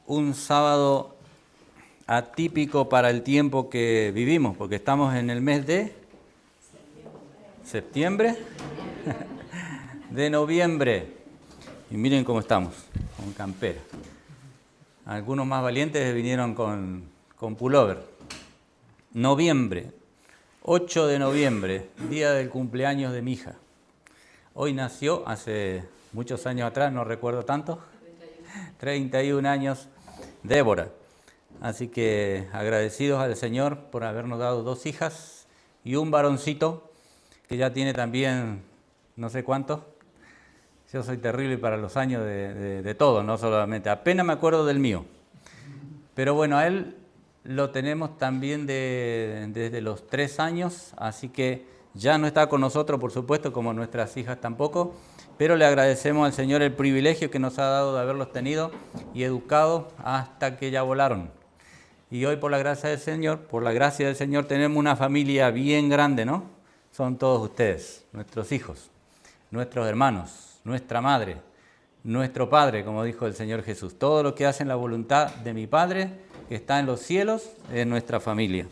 un sábado atípico para el tiempo que vivimos, porque estamos en el mes de septiembre, de noviembre, y miren cómo estamos, con campera. Algunos más valientes vinieron con pullover. Noviembre, 8 de noviembre, día del cumpleaños de mi hija. Hoy nació, hace muchos años atrás, no recuerdo tanto, 31 años, Débora. Así que agradecidos al Señor por habernos dado 2 hijas y un varoncito que ya tiene también no sé cuántos. Yo soy terrible para los años de todo, no solamente. Apenas me acuerdo del mío. Pero bueno, a él lo tenemos también desde los 3 años, así que ya no está con nosotros, por supuesto, como nuestras hijas tampoco, pero le agradecemos al Señor el privilegio que nos ha dado de haberlos tenido y educado hasta que ya volaron. Y hoy, por la gracia del Señor, tenemos una familia bien grande, ¿no? Son todos ustedes, nuestros hijos, nuestros hermanos, nuestra madre, nuestro Padre, como dijo el Señor Jesús. Todo lo que hacen la voluntad de mi Padre, que está en los cielos, es nuestra familia.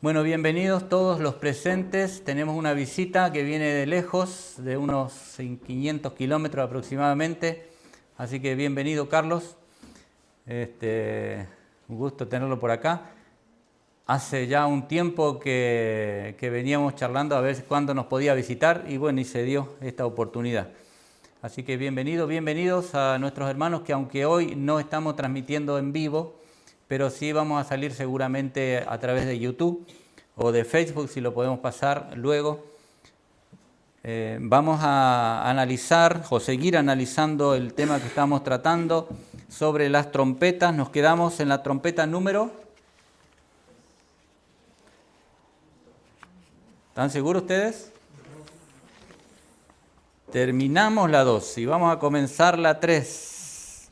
Bueno, bienvenidos todos los presentes. Tenemos una visita que viene de lejos, de unos 500 kilómetros aproximadamente. Así que bienvenido, Carlos. Un gusto tenerlo por acá. Hace ya un tiempo que veníamos charlando a ver cuándo nos podía visitar y bueno, y se dio esta oportunidad. Así que bienvenidos a nuestros hermanos que aunque hoy no estamos transmitiendo en vivo, pero sí vamos a salir seguramente a través de YouTube o de Facebook, si lo podemos pasar luego. Vamos a analizar o seguir analizando el tema que estamos tratando sobre las trompetas. Nos quedamos en la trompeta número... ¿Están seguros ustedes? Terminamos la 2 y vamos a comenzar la 3.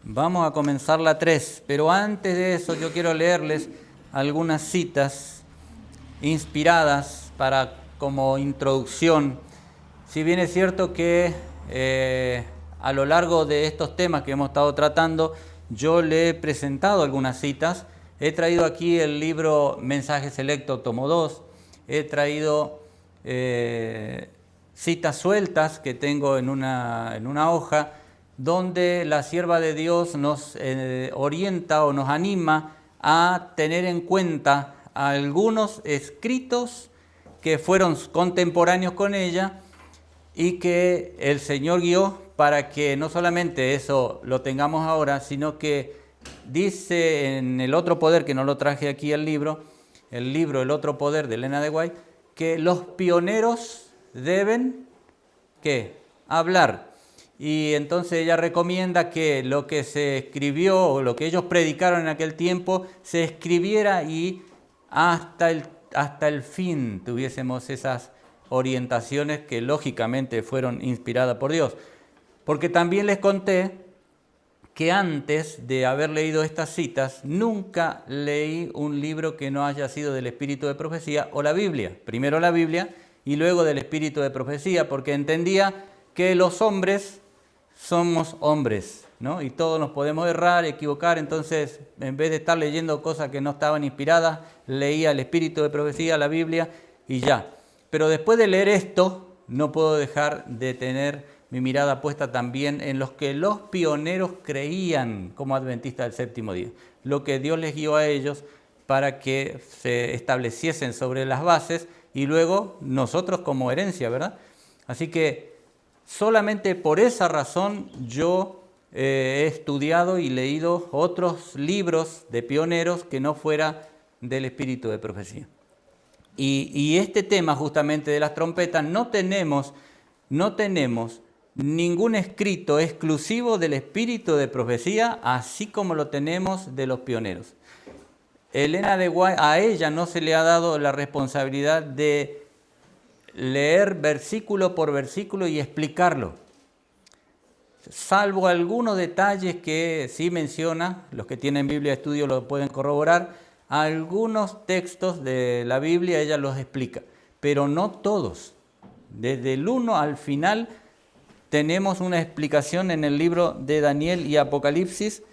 Vamos a comenzar la 3, pero antes de eso yo quiero leerles algunas citas inspiradas como introducción. Si bien es cierto que a lo largo de estos temas que hemos estado tratando, yo le he presentado algunas citas. He traído aquí el libro Mensaje Selecto, tomo 2. He traído citas sueltas que tengo en una hoja, donde la sierva de Dios nos orienta o nos anima a tener en cuenta algunos escritos que fueron contemporáneos con ella y que el Señor guió para que no solamente eso lo tengamos ahora, sino que dice en El Otro Poder, que no lo traje aquí el libro El Otro Poder de Elena de White, que los pioneros deben, ¿qué? Hablar. Y entonces ella recomienda que lo que se escribió o lo que ellos predicaron en aquel tiempo se escribiera y hasta el fin tuviésemos esas orientaciones que lógicamente fueron inspiradas por Dios. Porque también les conté que antes de haber leído estas citas, nunca leí un libro que no haya sido del Espíritu de Profecía o la Biblia. Primero la Biblia y luego del Espíritu de Profecía, porque entendía que los hombres somos hombres, ¿no? Y todos nos podemos errar, equivocar, entonces en vez de estar leyendo cosas que no estaban inspiradas, leía el Espíritu de Profecía, la Biblia y ya. Pero después de leer esto, no puedo dejar de tener mi mirada puesta también en los que los pioneros creían como adventistas del séptimo día, lo que Dios les guió a ellos para que se estableciesen sobre las bases y luego nosotros como herencia, ¿verdad? Así que solamente por esa razón yo he estudiado y leído otros libros de pioneros que no fuera del Espíritu de Profecía. Y este tema justamente de las trompetas no tenemos ningún escrito exclusivo del Espíritu de Profecía, así como lo tenemos de los pioneros. Elena de White, a ella no se le ha dado la responsabilidad de leer versículo por versículo y explicarlo, salvo algunos detalles que sí menciona, los que tienen Biblia de estudio lo pueden corroborar, algunos textos de la Biblia ella los explica, pero no todos. Desde el 1 al final tenemos una explicación en el libro de Daniel y Apocalipsis,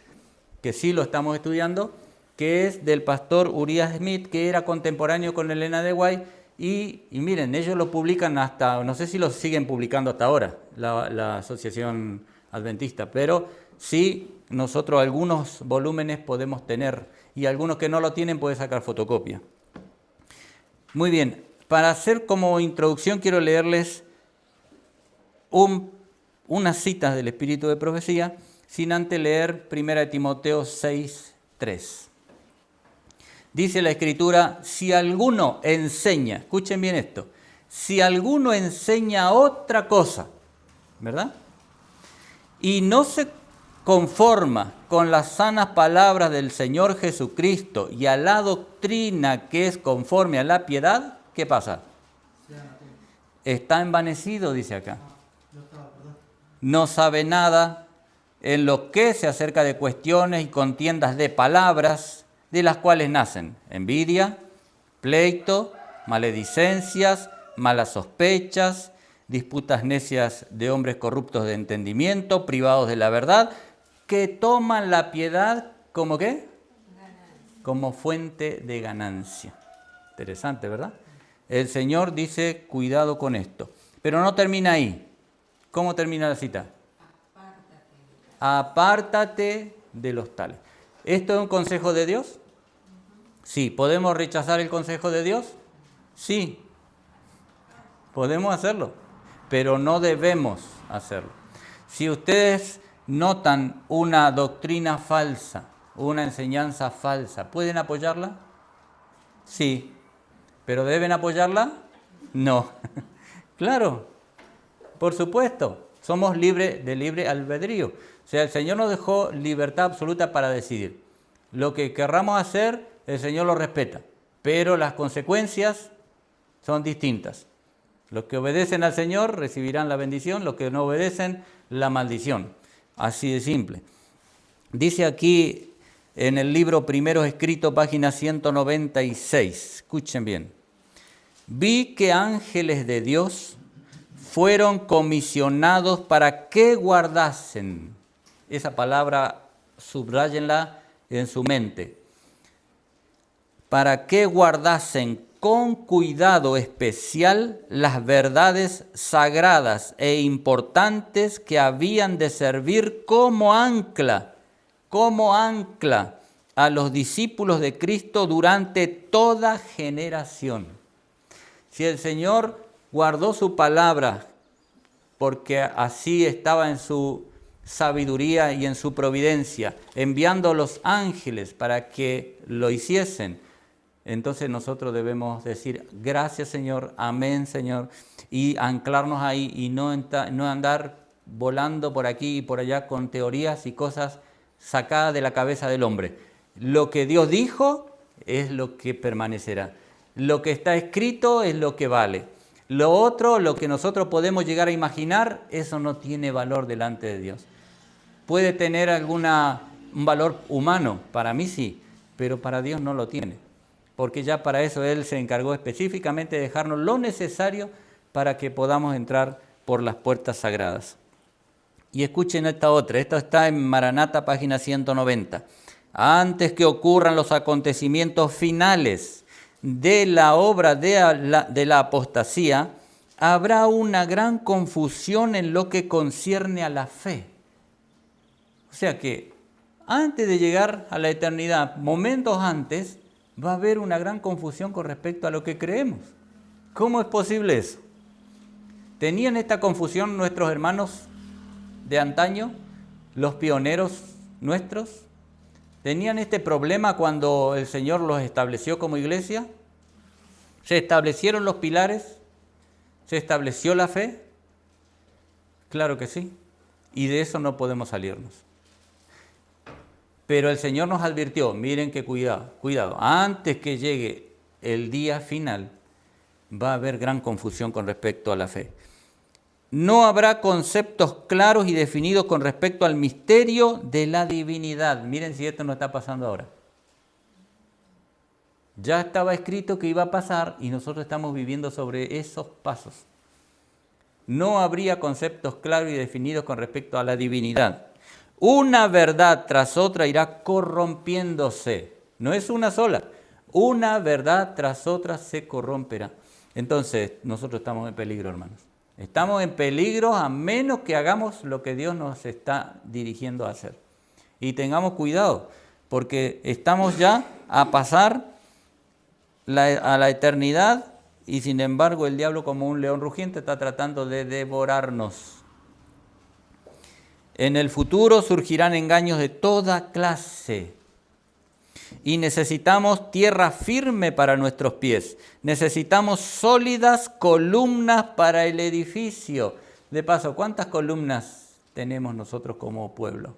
que sí lo estamos estudiando, que es del pastor Uriah Smith, que era contemporáneo con Elena de White, y miren, ellos lo publican hasta, no sé si lo siguen publicando hasta ahora, la Asociación Adventista, pero sí nosotros algunos volúmenes podemos tener, y algunos que no lo tienen pueden sacar fotocopia. Muy bien, para hacer como introducción quiero leerles unas citas del Espíritu de Profecía, sin antes leer 1 Timoteo 6:3. Dice la Escritura, si alguno enseña, escuchen bien esto, si alguno enseña otra cosa, ¿verdad? Y no se conforma con las sanas palabras del Señor Jesucristo y a la doctrina que es conforme a la piedad, ¿qué pasa? Está envanecido, dice acá. No sabe nada, en lo que se acerca de cuestiones y contiendas de palabras, de las cuales nacen envidia, pleito, maledicencias, malas sospechas, disputas necias de hombres corruptos de entendimiento, privados de la verdad, que toman la piedad como ¿qué? Como fuente de ganancia. Interesante, ¿verdad? El Señor dice, cuidado con esto. Pero no termina ahí. ¿Cómo termina la cita? Apártate de los tales. ¿Esto es un consejo de Dios? Sí. ¿Podemos rechazar el consejo de Dios? Sí. Podemos hacerlo, pero no debemos hacerlo. Si ustedes notan una doctrina falsa, una enseñanza falsa, ¿pueden apoyarla? Sí. ¿Pero deben apoyarla? No. Claro, por supuesto. Somos libres de libre albedrío. O sea, el Señor nos dejó libertad absoluta para decidir. Lo que querramos hacer, el Señor lo respeta, pero las consecuencias son distintas. Los que obedecen al Señor recibirán la bendición, los que no obedecen, la maldición. Así de simple. Dice aquí en el libro Primero Escrito, página 196, escuchen bien. Vi que ángeles de Dios fueron comisionados para que guardasen. Esa palabra, subráyenla en su mente. Para que guardasen con cuidado especial las verdades sagradas e importantes que habían de servir como ancla a los discípulos de Cristo durante toda generación. Si el Señor guardó su palabra porque así estaba en su sabiduría y en su providencia, enviando a los ángeles para que lo hiciesen, entonces nosotros debemos decir, gracias Señor, amén Señor, y anclarnos ahí y no andar volando por aquí y por allá con teorías y cosas sacadas de la cabeza del hombre. Lo que Dios dijo es lo que permanecerá. Lo que está escrito es lo que vale. Lo otro, lo que nosotros podemos llegar a imaginar, eso no tiene valor delante de Dios. Puede tener un valor humano, para mí sí, pero para Dios no lo tiene. Porque ya para eso Él se encargó específicamente de dejarnos lo necesario para que podamos entrar por las puertas sagradas. Y escuchen esta otra, esto está en Maranata, página 190. Antes que ocurran los acontecimientos finales de la obra de la apostasía, habrá una gran confusión en lo que concierne a la fe. O sea que antes de llegar a la eternidad, momentos antes, va a haber una gran confusión con respecto a lo que creemos. ¿Cómo es posible eso? ¿Tenían esta confusión nuestros hermanos de antaño, los pioneros nuestros? ¿Tenían este problema cuando el Señor los estableció como iglesia? ¿Se establecieron los pilares? ¿Se estableció la fe? Claro que sí. Y de eso no podemos salirnos. Pero el Señor nos advirtió, miren que cuidado, antes que llegue el día final, va a haber gran confusión con respecto a la fe. No habrá conceptos claros y definidos con respecto al misterio de la divinidad. Miren si esto no está pasando ahora. Ya estaba escrito que iba a pasar y nosotros estamos viviendo sobre esos pasos. No habría conceptos claros y definidos con respecto a la divinidad. Una verdad tras otra irá corrompiéndose. No es una sola. Una verdad tras otra se corromperá. Entonces, nosotros estamos en peligro, hermanos. Estamos en peligro a menos que hagamos lo que Dios nos está dirigiendo a hacer. Y tengamos cuidado, porque estamos ya a pasar a la eternidad y sin embargo el diablo, como un león rugiente, está tratando de devorarnos. En el futuro surgirán engaños de toda clase y necesitamos tierra firme para nuestros pies. Necesitamos sólidas columnas para el edificio. De paso, ¿cuántas columnas tenemos nosotros como pueblo?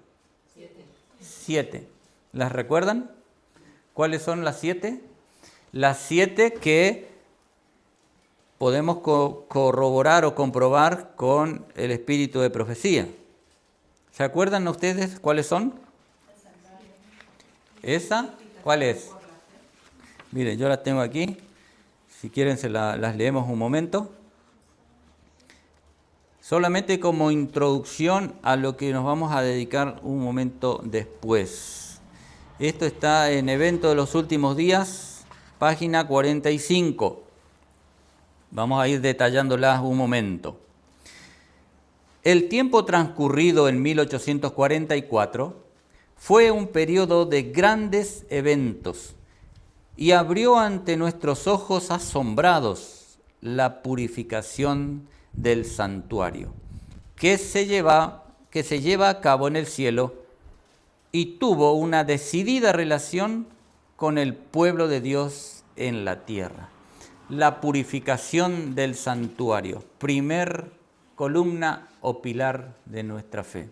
7. ¿Las recuerdan? ¿Cuáles son las 7? Las 7 que podemos corroborar o comprobar con el espíritu de profecía. ¿Se acuerdan ustedes cuáles son? ¿Esa? ¿Cuál es? Miren, yo las tengo aquí. Si quieren las leemos un momento. Solamente como introducción a lo que nos vamos a dedicar un momento después. Esto está en Evento de los Últimos Días, página 45. Vamos a ir detallándolas un momento. El tiempo transcurrido en 1844 fue un periodo de grandes eventos y abrió ante nuestros ojos asombrados la purificación del santuario, que se lleva a cabo en el cielo y tuvo una decidida relación con el pueblo de Dios en la tierra. La purificación del santuario, primer columna o pilar de nuestra fe.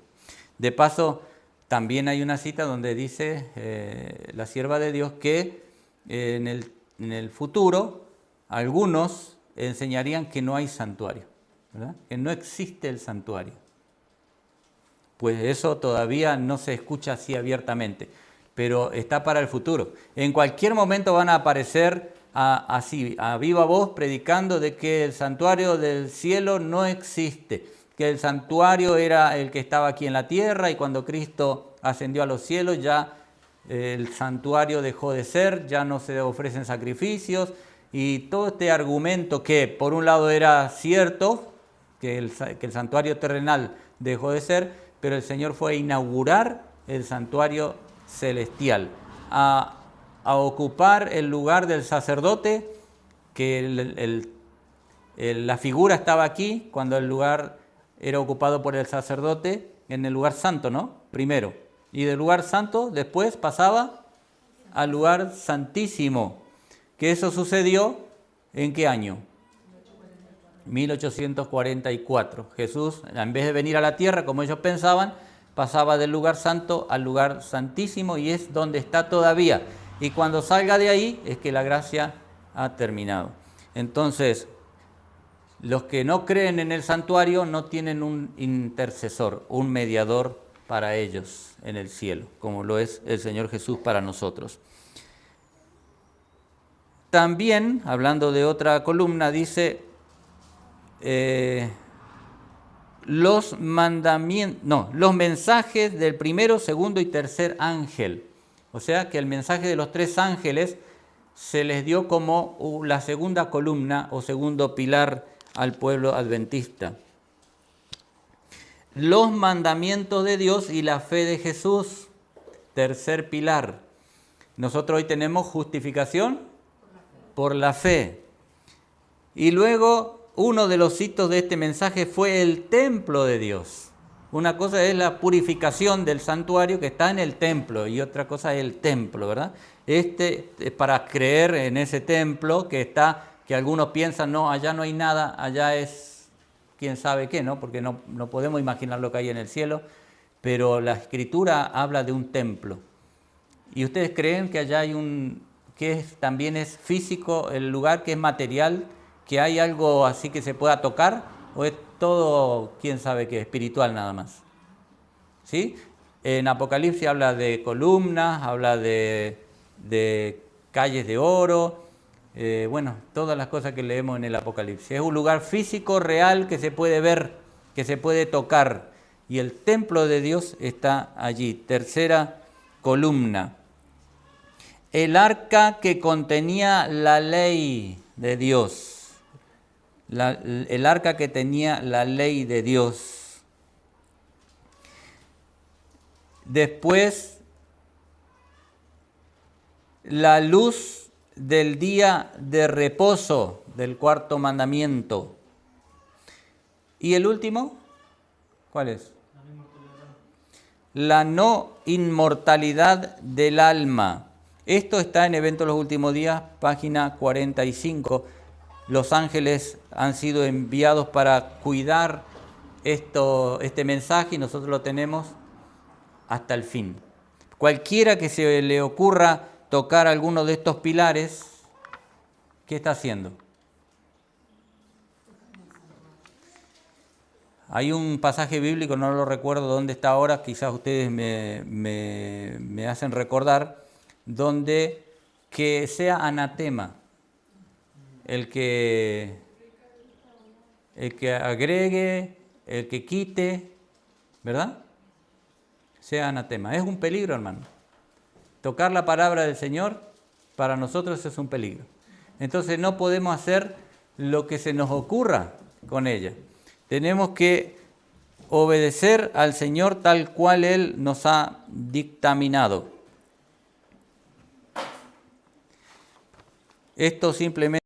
De paso, también hay una cita donde dice la sierva de Dios que en el futuro algunos enseñarían que no hay santuario, ¿verdad? Que no existe el santuario. Pues eso todavía no se escucha así abiertamente, pero está para el futuro. En cualquier momento van a aparecer así, a viva voz, predicando de que el santuario del cielo no existe, que el santuario era el que estaba aquí en la tierra y cuando Cristo ascendió a los cielos ya el santuario dejó de ser, ya no se ofrecen sacrificios y todo este argumento que por un lado era cierto, que el santuario terrenal dejó de ser, pero el Señor fue a inaugurar el santuario celestial, a ocupar el lugar del sacerdote, que la figura estaba aquí cuando el lugar era ocupado por el sacerdote en el lugar santo, ¿no? Primero. Y del lugar santo después pasaba al lugar santísimo. Que eso sucedió ¿en qué año? 1844. Jesús, en vez de venir a la tierra como ellos pensaban, pasaba del lugar santo al lugar santísimo y es donde está todavía. Y cuando salga de ahí es que la gracia ha terminado. Entonces, los que no creen en el santuario no tienen un intercesor, un mediador para ellos en el cielo, como lo es el Señor Jesús para nosotros. También, hablando de otra columna, dice los mensajes del primero, segundo y tercer ángel. O sea que el mensaje de los tres ángeles se les dio como la segunda columna o segundo pilar al pueblo adventista. Los mandamientos de Dios y la fe de Jesús, tercer pilar. Nosotros hoy tenemos justificación por la fe. Y luego uno de los hitos de este mensaje fue el templo de Dios. Una cosa es la purificación del santuario que está en el templo y otra cosa es el templo, ¿verdad? Este es para creer en ese templo que algunos piensan, no, allá no hay nada, allá es quién sabe qué, ¿no? Porque no podemos imaginar lo que hay en el cielo, pero la Escritura habla de un templo. ¿Y ustedes creen que allá hay también es físico el lugar, que es material, que hay algo así que se pueda tocar, o es todo, quién sabe qué, espiritual nada más? ¿Sí? En Apocalipsis habla de columnas, habla de calles de oro, bueno, todas las cosas que leemos en el Apocalipsis. Es un lugar físico, real, que se puede ver, que se puede tocar. Y el templo de Dios está allí. Tercera columna. El arca que contenía la ley de Dios. El arca que tenía la ley de Dios. Después, la luz del día de reposo, del cuarto mandamiento. ¿Y el último? ¿Cuál es? La no inmortalidad del alma. Esto está en Eventos de los Últimos Días, página 45. Los ángeles han sido enviados para cuidar este mensaje y nosotros lo tenemos hasta el fin. Cualquiera que se le ocurra tocar alguno de estos pilares, ¿qué está haciendo? Hay un pasaje bíblico, no lo recuerdo dónde está ahora, quizás ustedes me hacen recordar, donde que sea anatema el que agregue, el que quite, ¿verdad? Sea anatema. Es un peligro, hermano. Tocar la palabra del Señor para nosotros es un peligro. Entonces no podemos hacer lo que se nos ocurra con ella. Tenemos que obedecer al Señor tal cual Él nos ha dictaminado. Esto simplemente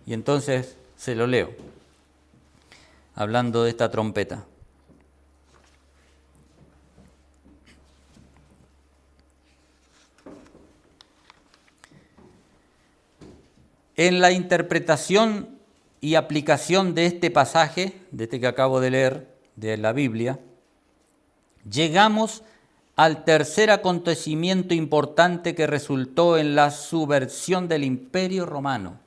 Y entonces se lo leo, hablando de esta trompeta. En la interpretación y aplicación de este pasaje, de este que acabo de leer, de la Biblia, llegamos al tercer acontecimiento importante que resultó en la subversión del Imperio Romano.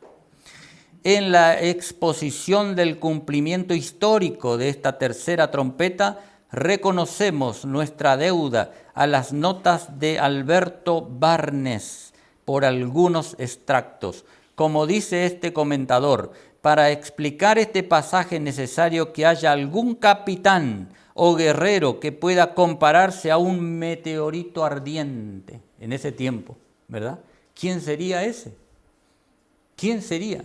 En la exposición del cumplimiento histórico de esta tercera trompeta, reconocemos nuestra deuda a las notas de Alberto Barnes por algunos extractos. Como dice este comentador, para explicar este pasaje es necesario que haya algún capitán o guerrero que pueda compararse a un meteorito ardiente en ese tiempo, ¿verdad? ¿Quién sería ese? ¿Quién sería?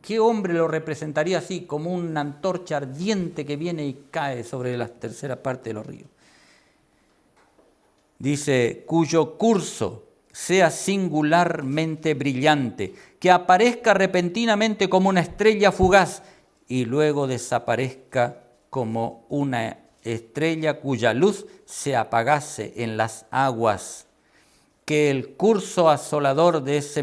¿Qué hombre lo representaría así, como una antorcha ardiente que viene y cae sobre la tercera parte de los ríos? Dice, cuyo curso sea singularmente brillante, que aparezca repentinamente como una estrella fugaz y luego desaparezca como una estrella cuya luz se apagase en las aguas, que el curso asolador de ese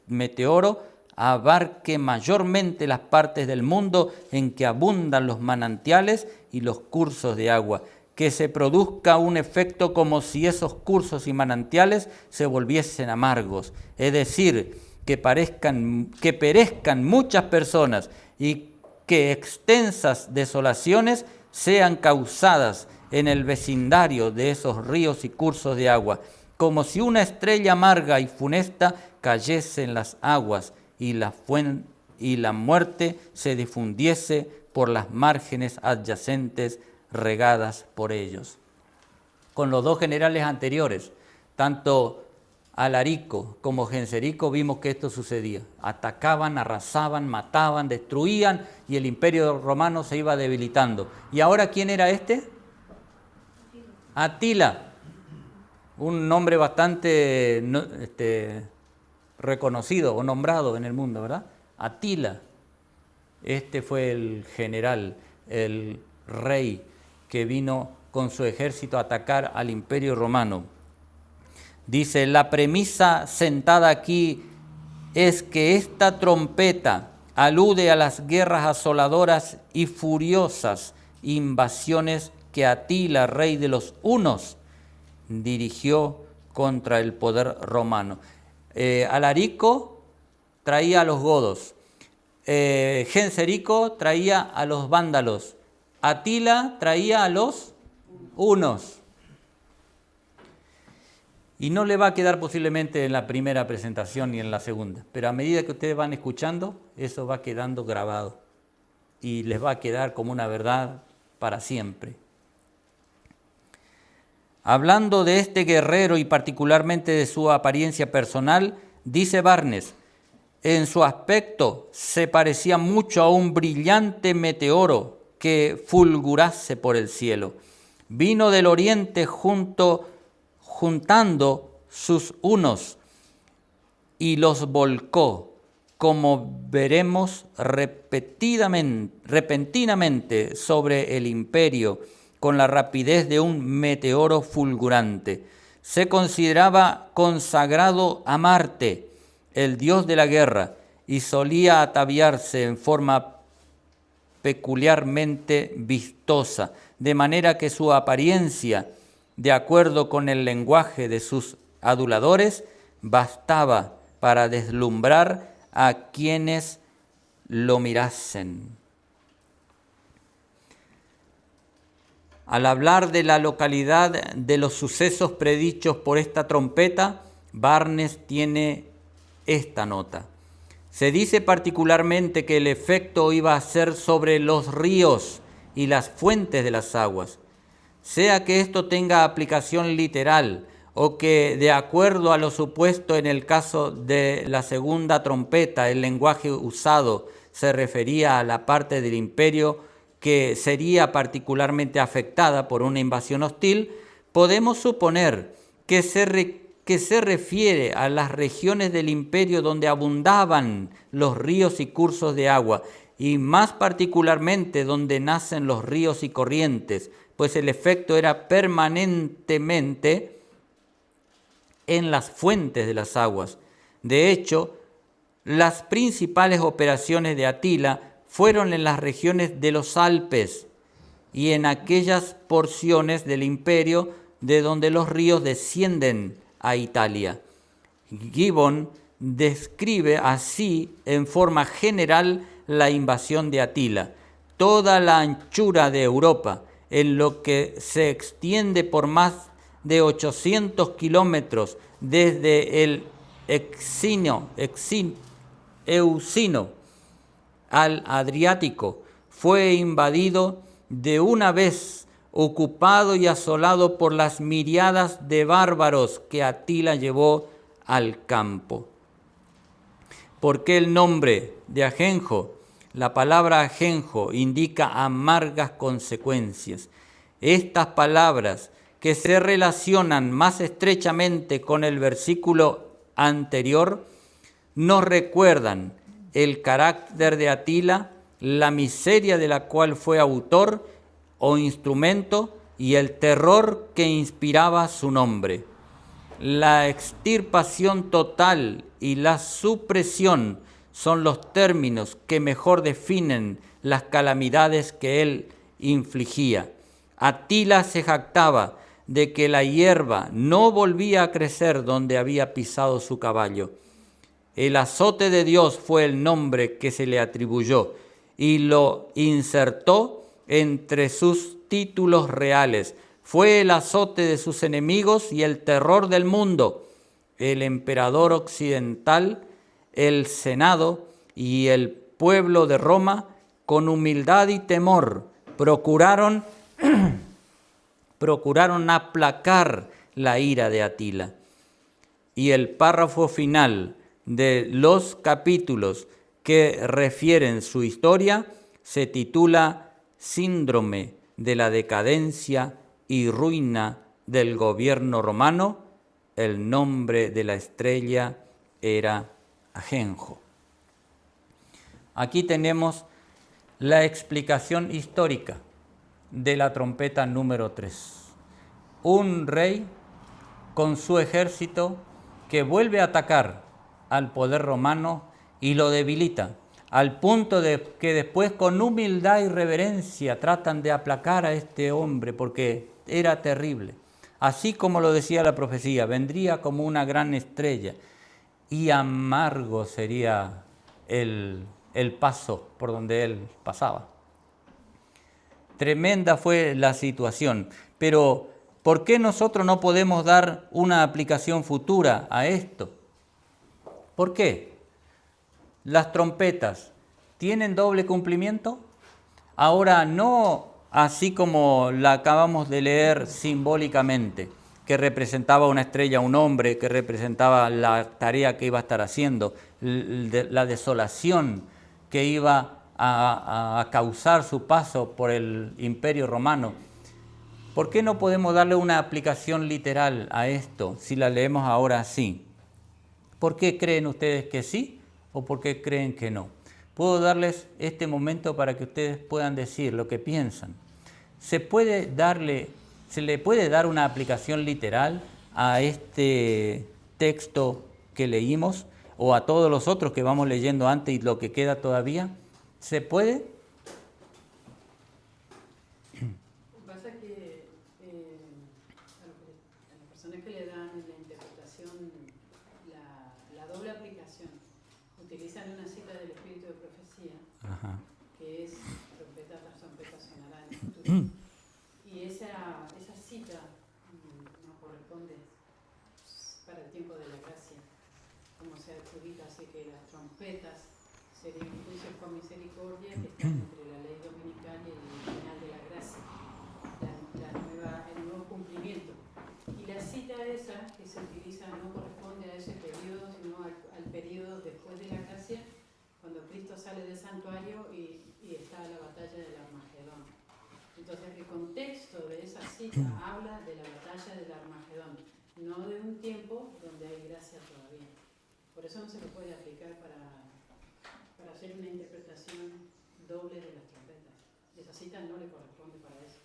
meteoro abarque mayormente las partes del mundo en que abundan los manantiales y los cursos de agua, que se produzca un efecto como si esos cursos y manantiales se volviesen amargos, es decir, que perezcan muchas personas y que extensas desolaciones sean causadas en el vecindario de esos ríos y cursos de agua, como si una estrella amarga y funesta cayese en las aguas y la muerte se difundiese por las márgenes adyacentes regadas por ellos. Con los dos generales anteriores, tanto Alarico como Genserico, vimos que esto sucedía. Atacaban, arrasaban, mataban, destruían y el imperio romano se iba debilitando. ¿Y ahora quién era este? Atila, un nombre bastante reconocido o nombrado en el mundo, ¿verdad? Atila, este fue el general, el rey que vino con su ejército a atacar al imperio romano. Dice, la premisa sentada aquí es que esta trompeta alude a las guerras asoladoras y furiosas invasiones que Atila, rey de los hunos, dirigió contra el poder romano. Alarico traía a los godos, Genserico traía a los vándalos, Atila traía a los hunos. Y no le va a quedar posiblemente en la primera presentación ni en la segunda, pero a medida que ustedes van escuchando, eso va quedando grabado y les va a quedar como una verdad para siempre. Hablando de este guerrero y particularmente de su apariencia personal, dice Barnes, en su aspecto se parecía mucho a un brillante meteoro que fulgurase por el cielo. Vino del oriente juntando sus hunos y los volcó, como veremos repentinamente sobre el imperio, con la rapidez de un meteoro fulgurante. Se consideraba consagrado a Marte, el dios de la guerra, y solía ataviarse en forma peculiarmente vistosa, de manera que su apariencia, de acuerdo con el lenguaje de sus aduladores, bastaba para deslumbrar a quienes lo mirasen. Al hablar de la localidad de los sucesos predichos por esta trompeta, Barnes tiene esta nota. Se dice particularmente que el efecto iba a ser sobre los ríos y las fuentes de las aguas. Sea que esto tenga aplicación literal o que, de acuerdo a lo supuesto en el caso de la segunda trompeta, el lenguaje usado se refería a la parte del imperio que sería particularmente afectada por una invasión hostil, podemos suponer que se que se refiere a las regiones del imperio donde abundaban los ríos y cursos de agua, y más particularmente donde nacen los ríos y corrientes, pues el efecto era permanentemente en las fuentes de las aguas. De hecho, las principales operaciones de Atila fueron en las regiones de los Alpes y en aquellas porciones del imperio de donde los ríos descienden a Italia. Gibbon describe así en forma general la invasión de Atila. Toda la anchura de Europa, en lo que se extiende por más de 800 kilómetros desde el Euxino al Adriático, fue invadido de una vez, ocupado y asolado por las miriadas de bárbaros que Atila llevó al campo. ¿Por qué el nombre de ajenjo? La palabra ajenjo indica amargas consecuencias. Estas palabras, que se relacionan más estrechamente con el versículo anterior, nos recuerdan el carácter de Atila, la miseria de la cual fue autor o instrumento y el terror que inspiraba su nombre. La extirpación total y la supresión son los términos que mejor definen las calamidades que él infligía. Atila se jactaba de que la hierba no volvía a crecer donde había pisado su caballo. El azote de Dios fue el nombre que se le atribuyó y lo insertó entre sus títulos reales. Fue el azote de sus enemigos y el terror del mundo. El emperador occidental, el Senado y el pueblo de Roma, con humildad y temor, procuraron aplacar la ira de Atila. Y el párrafo final de los capítulos que refieren su historia se titula Síndrome de la decadencia y ruina del gobierno romano. El nombre de la estrella era Ajenjo. Aquí tenemos la explicación histórica de la trompeta número 3. Un rey con su ejército que vuelve a atacar al poder romano y lo debilita, al punto de que después con humildad y reverencia tratan de aplacar a este hombre porque era terrible. Así como lo decía la profecía, vendría como una gran estrella y amargo sería el paso por donde él pasaba. Tremenda fue la situación, pero ¿por qué nosotros no podemos dar una aplicación futura a esto? ¿Por qué? Las trompetas tienen doble cumplimiento. Ahora no así como la acabamos de leer simbólicamente, que representaba una estrella, un hombre, que representaba la tarea que iba a estar haciendo, la desolación que iba a causar su paso por el Imperio Romano. ¿Por qué no podemos darle una aplicación literal a esto si la leemos ahora así? ¿Por qué creen ustedes que sí o por qué creen que no? Puedo darles este momento para que ustedes puedan decir lo que piensan. ¿Se le puede dar una aplicación literal a este texto que leímos o a todos los otros que vamos leyendo antes y lo que queda todavía? ¿Se puede? Lo que pasa es que a las personas que le dan la interpretación, la doble aplicación, utilizan una cita del Espíritu de Profecía, Ajá. que es trompeta tras trompeta sonará en el futuro. Y esa cita no corresponde para el tiempo de la gracia, como se adjudica, así que las trompetas serían juicios con misericordia que están entre la ley dominical y el final de la gracia, el nuevo cumplimiento. Y la cita esa que se utiliza no corresponde a ese periodo, sino al periodo después de la gracia, cuando Cristo sale del santuario y está la batalla del Armagedón. Entonces el contexto de esa cita habla de la batalla del Armagedón, no de un tiempo donde hay gracia todavía. Por eso no se lo puede aplicar para hacer una interpretación doble de las trompetas. Esa cita no le corresponde para eso.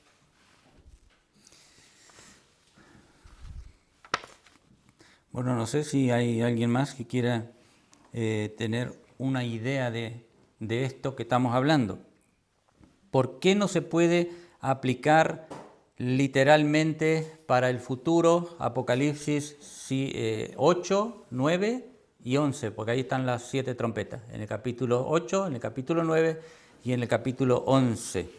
Bueno, no sé si hay alguien más que quiera tener una idea de esto que estamos hablando. ¿Por qué no se puede aplicar literalmente para el futuro Apocalipsis 8, 9 y 11? Porque ahí están las 7 trompetas, en el capítulo 8, en el capítulo 9 y en el capítulo 11.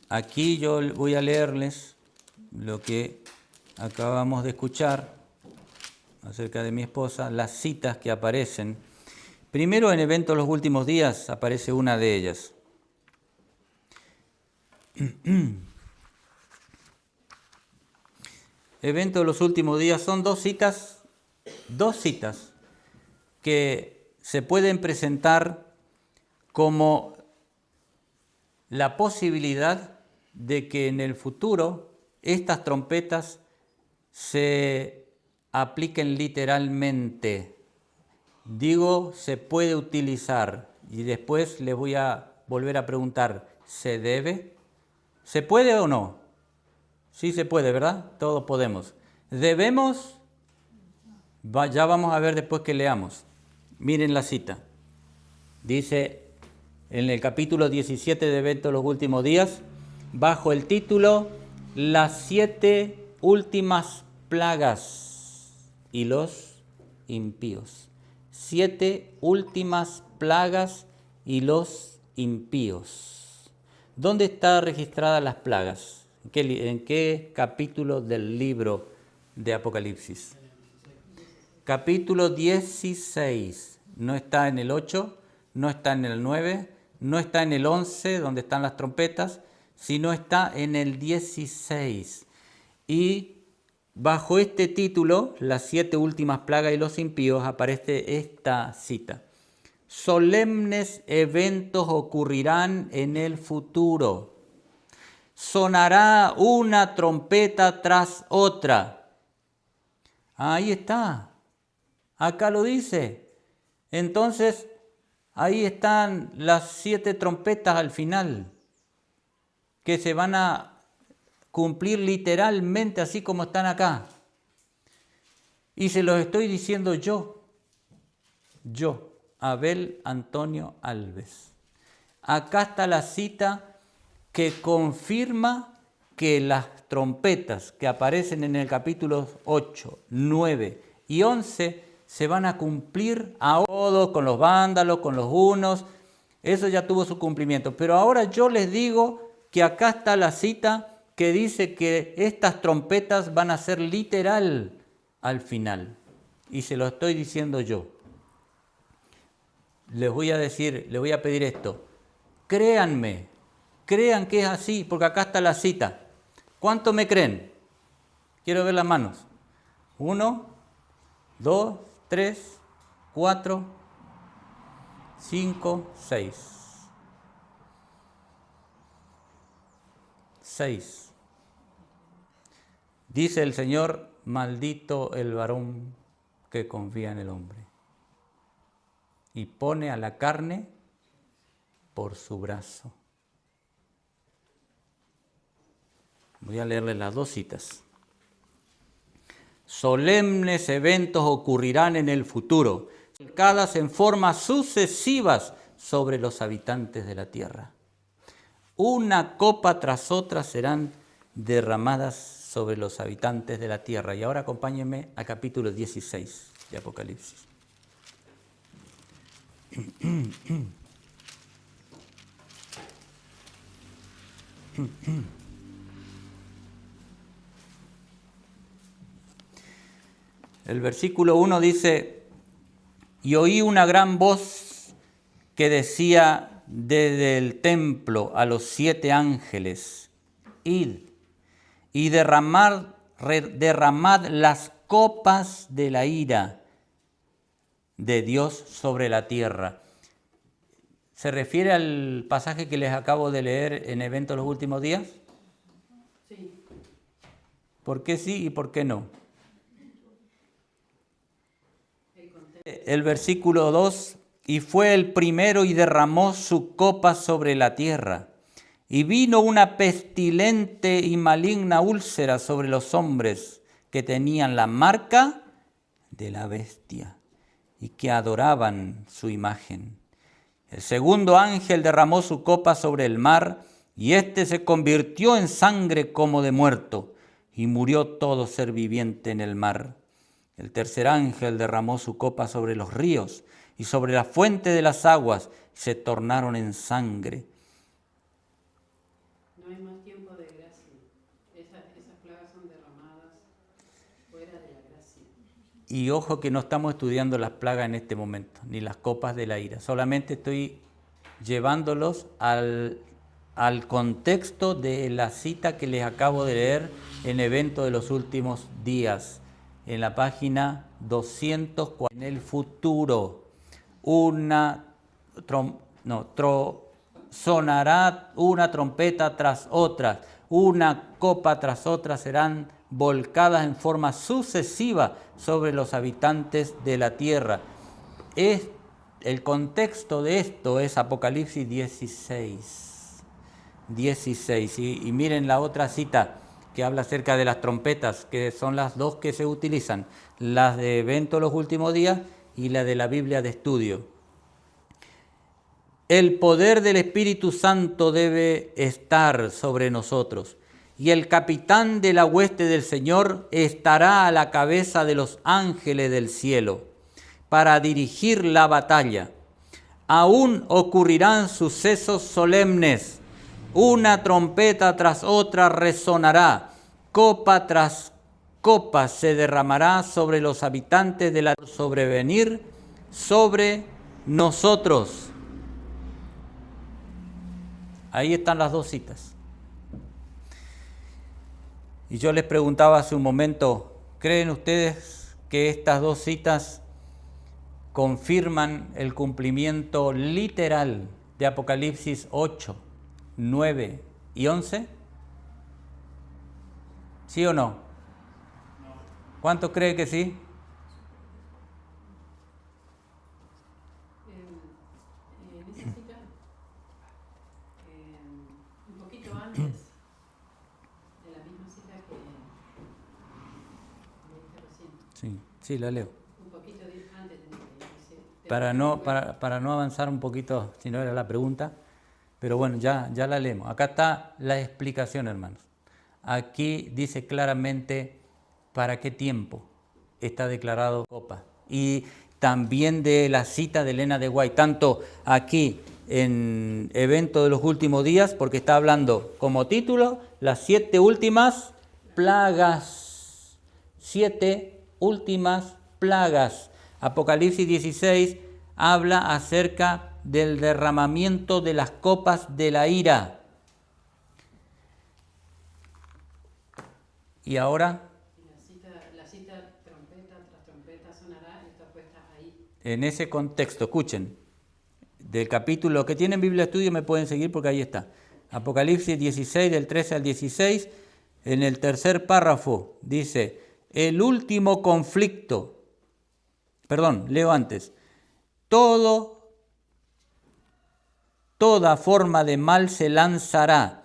Aquí yo voy a leerles lo que acabamos de escuchar acerca de mi esposa, las citas que aparecen. Primero, en Eventos de los Últimos Días aparece una de ellas. Eventos de los Últimos Días son dos citas que se pueden presentar como la posibilidad de que en el futuro estas trompetas se apliquen literalmente. Digo, se puede utilizar, y después les voy a volver a preguntar, ¿se debe? ¿Se puede o no? Sí se puede, ¿verdad? Todos podemos. ¿Debemos? Ya vamos a ver después que leamos. Miren la cita. Dice en el capítulo 17 de Eventos de los Últimos Días, bajo el título Las 7 últimas plagas y los impíos. 7 últimas plagas y los impíos. ¿Dónde están registradas las plagas? ¿En qué capítulo del libro de Apocalipsis? Capítulo 16. No está en el 8, no está en el 9, no está en el 11, donde están las trompetas, sino está en el 16. Y bajo este título, las 7 últimas plagas y los impíos, aparece esta cita. Solemnes eventos ocurrirán en el futuro. Sonará una trompeta tras otra. Ahí está. Acá lo dice. Entonces, ahí están las 7 trompetas al final, que se van a cumplir literalmente así como están acá. Y se los estoy diciendo yo, Abel Antonio Alves. Acá está la cita que confirma que las trompetas que aparecen en el capítulo 8, 9 y 11 se van a cumplir a todos, con los vándalos, con los hunos. Eso ya tuvo su cumplimiento. Pero ahora yo les digo que acá está la cita que dice que estas trompetas van a ser literal al final. Y se lo estoy diciendo yo. Les voy a pedir esto. Créanme, crean que es así, porque acá está la cita. ¿Cuánto me creen? Quiero ver las manos. 1, 2, 3, 4, 5, 6. 6. Dice el Señor, maldito el varón que confía en el hombre y pone a la carne por su brazo. Voy a leerles las dos citas. Solemnes eventos ocurrirán en el futuro, volcadas en formas sucesivas sobre los habitantes de la tierra. Una copa tras otra serán derramadas sobre los habitantes de la tierra. Y ahora acompáñenme al capítulo 16 de Apocalipsis. El versículo 1 dice, y oí una gran voz que decía desde el templo a los 7 ángeles, id y derramad las copas de la ira de Dios sobre la tierra. ¿Se refiere al pasaje que les acabo de leer en Eventos de los Últimos Días? Sí. ¿Por qué sí y por qué no? El versículo 2, y fue el primero y derramó su copa sobre la tierra. Y vino una pestilente y maligna úlcera sobre los hombres que tenían la marca de la bestia y que adoraban su imagen. El segundo ángel derramó su copa sobre el mar, y éste se convirtió en sangre como de muerto, y murió todo ser viviente en el mar. El tercer ángel derramó su copa sobre los ríos y sobre la fuente de las aguas, y se tornaron en sangre. No hay más tiempo de gracia. Esas plagas son derramadas fuera de la gracia. Y ojo que no estamos estudiando las plagas en este momento, ni las copas de la ira. Solamente estoy llevándolos al contexto de la cita que les acabo de leer en Evento de los Últimos Días, en la página 240. En el futuro, sonará una trompeta tras otra, una copa tras otra serán volcadas en forma sucesiva sobre los habitantes de la tierra. El contexto de esto es Apocalipsis 16. Y miren la otra cita que habla acerca de las trompetas, que son las dos que se utilizan, las de Evento de los Últimos Días y la de la Biblia de estudio. El poder del Espíritu Santo debe estar sobre nosotros, y el capitán de la hueste del Señor estará a la cabeza de los ángeles del cielo para dirigir la batalla. Aún ocurrirán sucesos solemnes. Una trompeta tras otra resonará, copa tras copa se derramará sobre los habitantes de la tierra, sobrevenir sobre nosotros. Ahí están las dos citas. Y yo les preguntaba hace un momento, ¿creen ustedes que estas dos citas confirman el cumplimiento literal de Apocalipsis 8, 9 y 11? ¿Sí o no? ¿Cuántos creen que sí? En esa cita, un poquito antes de la misma cita que leíste recién. Sí, la leo. Un poquito antes de Para no avanzar un poquito, si no era la pregunta, pero bueno, ya la leemos. Acá está la explicación, hermanos. Aquí dice claramente para qué tiempo está declarado copa. Y también de la cita de Elena de White, tanto aquí en Evento de los Últimos Días, porque está hablando como título las 7 últimas plagas. 7 últimas plagas. Apocalipsis 16 habla acerca del derramamiento de las copas de la ira. Y ahora, la cita trompeta tras trompeta sonará, está puesta ahí. en ese contexto, escuchen, del capítulo que tienen Biblia Estudio me pueden seguir porque ahí está. Apocalipsis 16, del 13 al 16, en el tercer párrafo dice, el último conflicto, leo antes, toda forma de mal se lanzará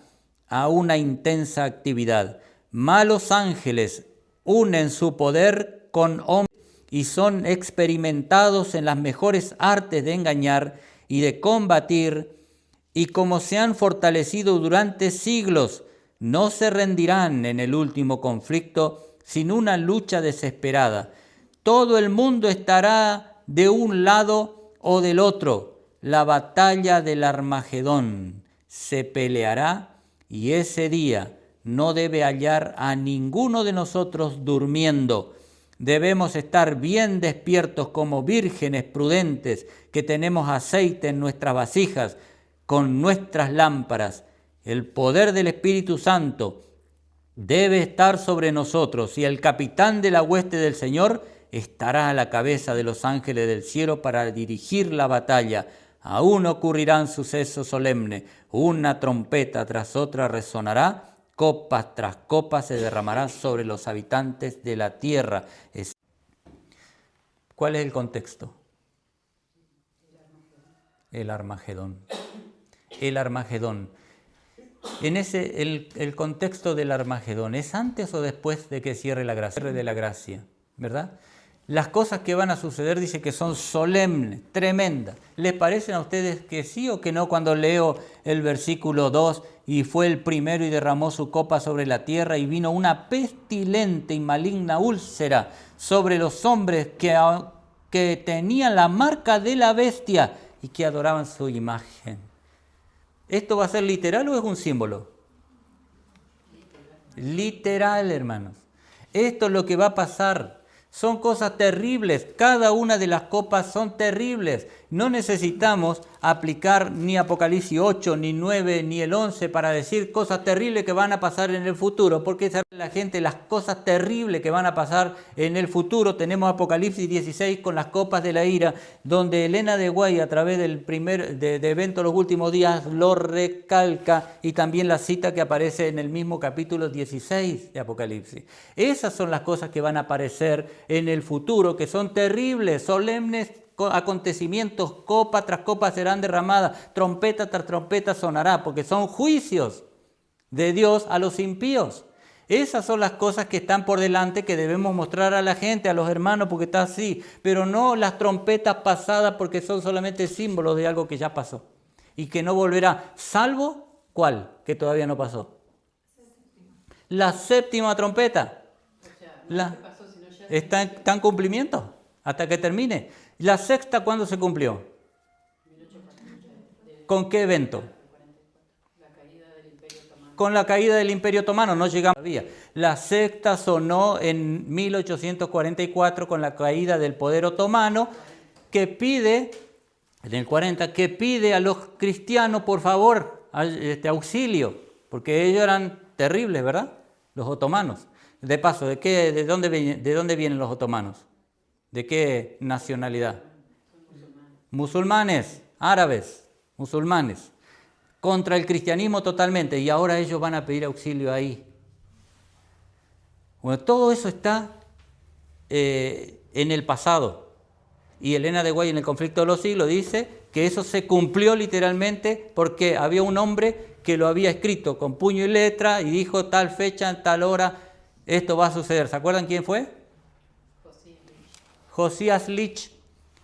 a una intensa actividad. Malos ángeles unen su poder con hombres y son experimentados en las mejores artes de engañar y de combatir, y como se han fortalecido durante siglos, no se rendirán en el último conflicto sin una lucha desesperada. Todo el mundo estará de un lado o del otro. La batalla del Armagedón se peleará, y ese día no debe hallar a ninguno de nosotros durmiendo. Debemos estar bien despiertos como vírgenes prudentes que tenemos aceite en nuestras vasijas con nuestras lámparas. El poder del Espíritu Santo debe estar sobre nosotros, y el capitán de la hueste del Señor estará a la cabeza de los ángeles del cielo para dirigir la batalla. Aún ocurrirán sucesos solemnes. Una trompeta tras otra resonará, copas tras copas se derramará sobre los habitantes de la tierra. ¿Cuál es el contexto? El Armagedón. El Armagedón. El contexto del Armagedón, ¿es antes o después de que cierre la gracia? Cierre de la gracia, ¿verdad? Las cosas que van a suceder dice que son solemnes, tremendas. ¿Les parecen a ustedes que sí o que no cuando leo el versículo 2? Y fue el primero y derramó su copa sobre la tierra y vino una pestilente y maligna úlcera sobre los hombres que tenían la marca de la bestia y que adoraban su imagen. ¿Esto va a ser literal o es un símbolo? Literal, hermanos. Esto es lo que va a pasar. Son cosas terribles. Cada una de las copas son terribles. No necesitamos aplicar ni Apocalipsis 8, ni 9, ni el 11 para decir cosas terribles que van a pasar en el futuro. Porque sabe la gente las cosas terribles que van a pasar en el futuro. Tenemos Apocalipsis 16 con las copas de la ira, donde Elena de White a través del de evento de los últimos días lo recalca, y también la cita que aparece en el mismo capítulo 16 de Apocalipsis. Esas son las cosas que van a aparecer en el futuro, que son terribles, solemnes acontecimientos, copa tras copa serán derramadas, trompeta tras trompeta sonará, porque son juicios de Dios a los impíos. Esas son las cosas que están por delante, que debemos mostrar a la gente, a los hermanos, porque está así, pero no las trompetas pasadas, porque son solamente símbolos de algo que ya pasó y que no volverá, salvo, ¿cuál? Que todavía no pasó. La séptima trompeta. Está en cumplimiento hasta que termine. ¿La sexta cuándo se cumplió? ¿Con qué evento? Con la caída del Imperio Otomano, no llegamos todavía. La sexta sonó en 1844 con la caída del poder otomano, que pide, en el 40, que pide a los cristianos, por favor, auxilio, porque ellos eran terribles, ¿verdad? Los otomanos. De paso, ¿de dónde vienen los otomanos? ¿De qué nacionalidad? Musulmanes, árabes, musulmanes. Contra el cristianismo totalmente, y ahora ellos van a pedir auxilio ahí. Bueno, todo eso está en el pasado. Y Elena de White en el conflicto de los siglos dice que eso se cumplió literalmente porque había un hombre que lo había escrito con puño y letra y dijo tal fecha, en tal hora, esto va a suceder. ¿Se acuerdan quién fue? Josías Lich.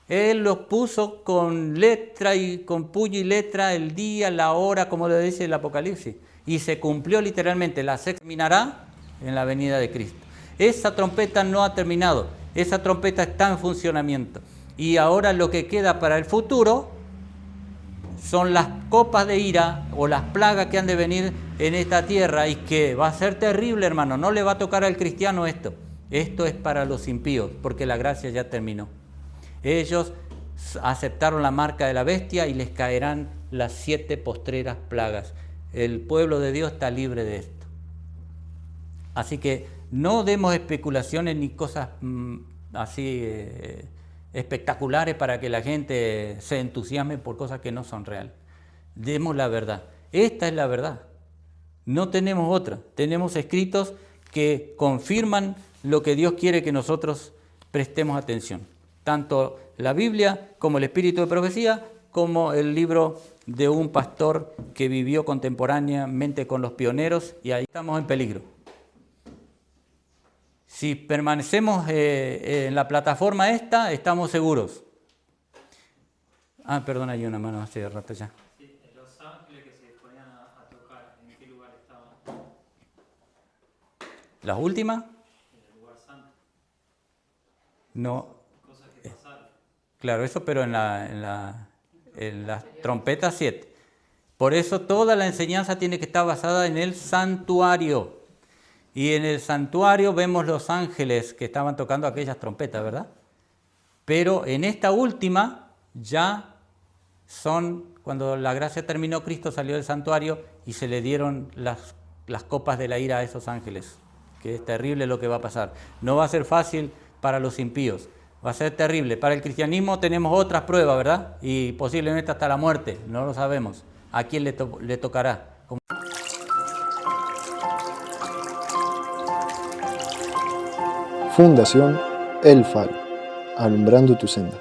Él lo puso con letra y con puño y letra el día, la hora, como lo dice el Apocalipsis. Y se cumplió literalmente. La sexta terminará en la venida de Cristo. Esa trompeta no ha terminado. Esa trompeta está en funcionamiento. Y ahora lo que queda para el futuro son las copas de ira o las plagas que han de venir en esta tierra y que va a ser terrible, hermano. No le va a tocar al cristiano esto. Esto es para los impíos, porque la gracia ya terminó. Ellos aceptaron la marca de la bestia y les caerán las 7 postreras plagas. El pueblo de Dios está libre de esto. Así que no demos especulaciones ni cosas así espectaculares para que la gente se entusiasme por cosas que no son reales. Demos la verdad. Esta es la verdad. No tenemos otra. Tenemos escritos que confirman lo que Dios quiere que nosotros prestemos atención. Tanto la Biblia como el Espíritu de Profecía, como el libro de un pastor que vivió contemporáneamente con los pioneros, y ahí estamos en peligro. Si permanecemos en la plataforma esta, estamos seguros. Perdón, hay una mano hace rato ya. Sí, los ángeles que se ponían a tocar, ¿en qué lugar estaban? ¿Las últimas? En el lugar santo. No. Cosas que pasaron. Claro, eso, pero en las trompetas 7. Por eso toda la enseñanza tiene que estar basada en el santuario. Y en el santuario vemos los ángeles que estaban tocando aquellas trompetas, ¿verdad? Pero en esta última ya son, cuando la gracia terminó, Cristo salió del santuario y se le dieron las copas de la ira a esos ángeles. Que es terrible lo que va a pasar. No va a ser fácil para los impíos. Va a ser terrible. Para el cristianismo tenemos otras pruebas, ¿verdad? Y posiblemente hasta la muerte. No lo sabemos. ¿A quién le tocará? Fundación El Faro, alumbrando tu senda.